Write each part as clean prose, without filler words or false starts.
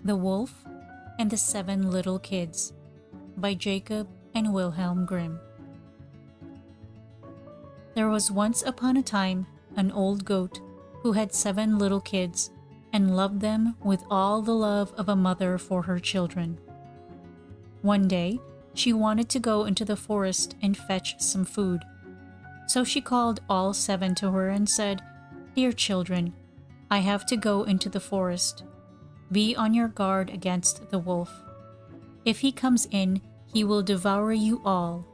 The Wolf and the Seven Little Kids by Jacob and Wilhelm Grimm. There was once upon a time an old goat who had 7 little kids and loved them with all the love of a mother for her children. One day, she wanted to go into the forest and fetch some food. So she called all 7 to her and said, "Dear children, I have to go into the forest. Be on your guard against the wolf. If he comes in, he will devour you all,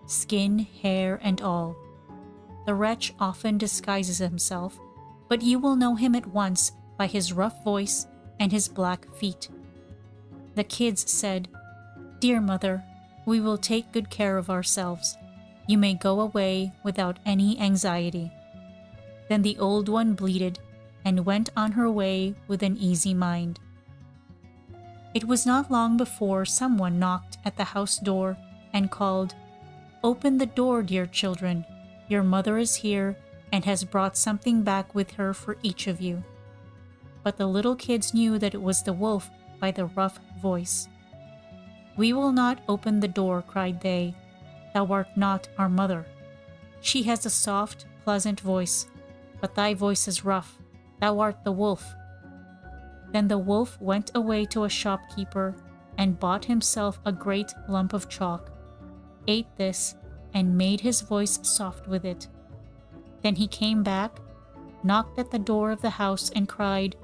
skin, hair, and all. The wretch often disguises himself, but you will know him at once by his rough voice and his black feet." The kids said, "Dear mother, we will take good care of ourselves. You may go away without any anxiety." Then the old one bleated and went on her way with an easy mind. It was not long before someone knocked at the house door and called, "Open the door, dear children. Your mother is here and has brought something back with her for each of you." But the little kids knew that it was the wolf by the rough voice. "We will not open the door," cried they. "Thou art not our mother. She has a soft, pleasant voice, but thy voice is rough. Thou art the wolf." Then the wolf went away to a shopkeeper and bought himself a great lump of chalk, ate this, and made his voice soft with it. Then he came back, knocked at the door of the house, and cried,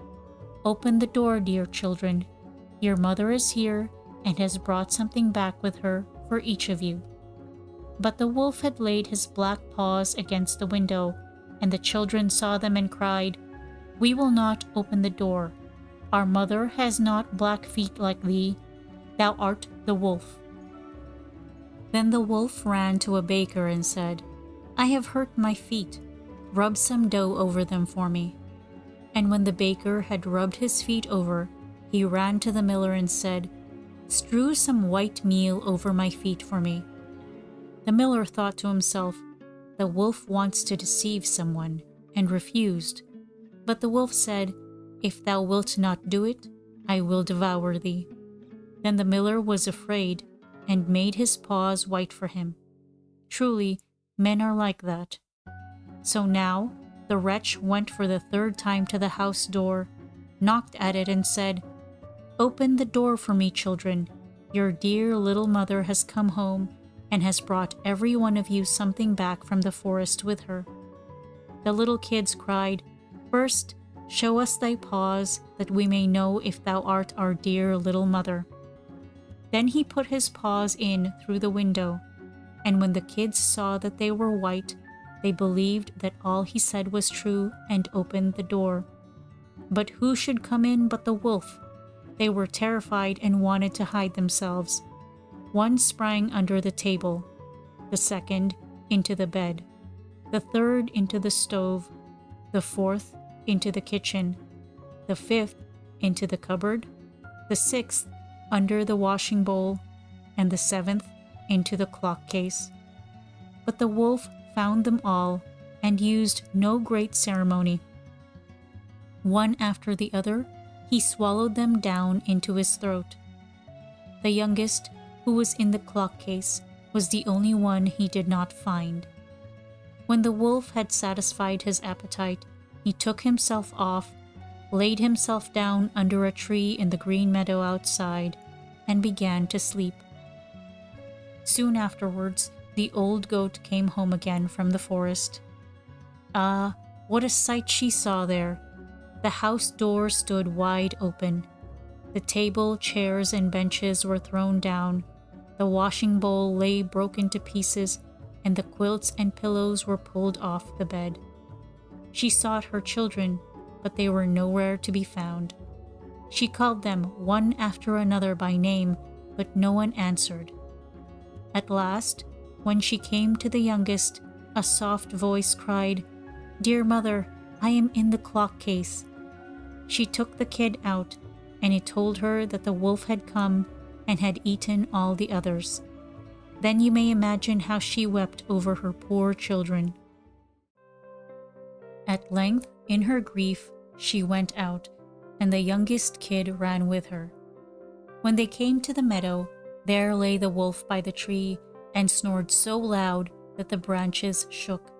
"Open the door, dear children. Your mother is here and has brought something back with her for each of you." But the wolf had laid his black paws against the window, and the children saw them and cried, "We will not open the door. Our mother has not black feet like thee. Thou art the wolf." Then the wolf ran to a baker and said, "I have hurt my feet. Rub some dough over them for me." And when the baker had rubbed his feet over, he ran to the miller and said, "Strew some white meal over my feet for me." The miller thought to himself, "The wolf wants to deceive someone," and refused. But the wolf said, "If thou wilt not do it, I will devour thee." Then the miller was afraid and made his paws white for him. Truly, men are like that. So now the wretch went for the 3rd time to the house door, knocked at it, and said, "Open the door for me, children. Your dear little mother has come home and has brought every one of you something back from the forest with her." The little kids cried, "First, show us thy paws, that we may know if thou art our dear little mother." Then he put his paws in through the window, and when the kids saw that they were white, they believed that all he said was true and opened the door. But who should come in but the wolf? They were terrified and wanted to hide themselves. One sprang under the table, the second into the bed, the third into the stove, the fourth into the kitchen, the fifth into the cupboard, the sixth under the washing bowl, and the 7th into the clock case. But the wolf found them all and used no great ceremony. One after the other, he swallowed them down into his throat. The youngest, who was in the clock case, was the only one he did not find. When the wolf had satisfied his appetite, he took himself off, laid himself down under a tree in the green meadow outside, and began to sleep. Soon afterwards, the old goat came home again from the forest. Ah, what a sight she saw there! The house door stood wide open. The table, chairs, and benches were thrown down. The washing bowl lay broken to pieces, and the quilts and pillows were pulled off the bed. She sought her children, but they were nowhere to be found. She called them one after another by name, but no one answered. At last, when she came to the youngest, a soft voice cried, "Dear mother, I am in the clock case." She took the kid out, and it told her that the wolf had come and had eaten all the others. Then you may imagine how she wept over her poor children. At length, in her grief, she went out, and the youngest kid ran with her. When they came to the meadow, there lay the wolf by the tree and snored so loud that the branches shook.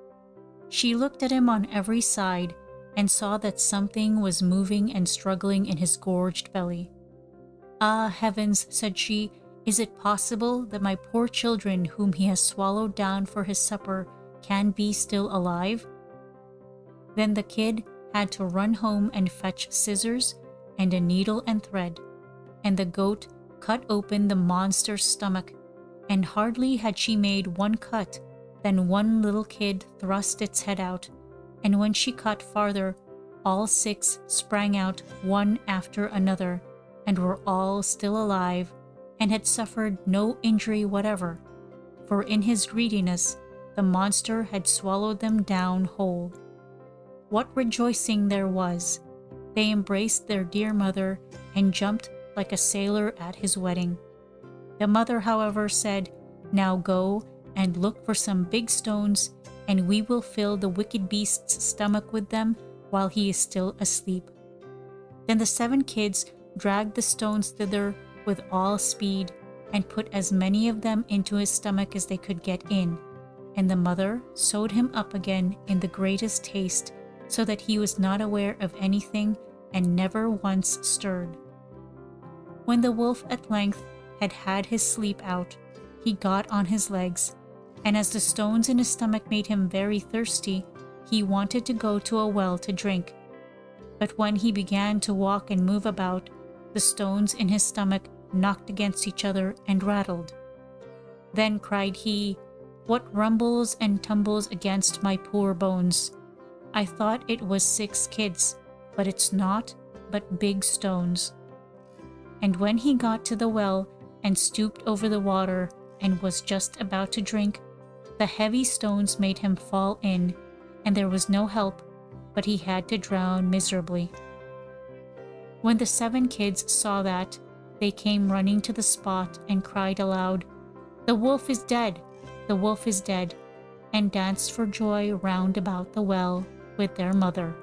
She looked at him on every side and saw that something was moving and struggling in his gorged belly. "Ah, heavens," said she, "is it possible that my poor children whom he has swallowed down for his supper can be still alive?" Then the kid had to run home and fetch scissors and a needle and thread, and the goat cut open the monster's stomach, and hardly had she made one cut than one little kid thrust its head out, and when she cut farther, all 6 sprang out one after another, and were all still alive, and had suffered no injury whatever, for in his greediness the monster had swallowed them down whole. What rejoicing there was! They embraced their dear mother and jumped like a sailor at his wedding. The mother, however, said, "Now go and look for some big stones, and we will fill the wicked beast's stomach with them while he is still asleep." Then the 7 kids dragged the stones thither with all speed, and put as many of them into his stomach as they could get in, and the mother sewed him up again in the greatest haste, so that he was not aware of anything and never once stirred. When the wolf at length had had his sleep out, he got on his legs, and as the stones in his stomach made him very thirsty, he wanted to go to a well to drink. But when he began to walk and move about, the stones in his stomach knocked against each other and rattled. Then cried he, "What rumbles and tumbles against my poor bones? I thought it was 6 kids, but it's not, but big stones." And when he got to the well and stooped over the water and was just about to drink, the heavy stones made him fall in, and there was no help, but he had to drown miserably. When the 7 kids saw that, they came running to the spot and cried aloud, "The wolf is dead! The wolf is dead!" and danced for joy round about the well with their mother.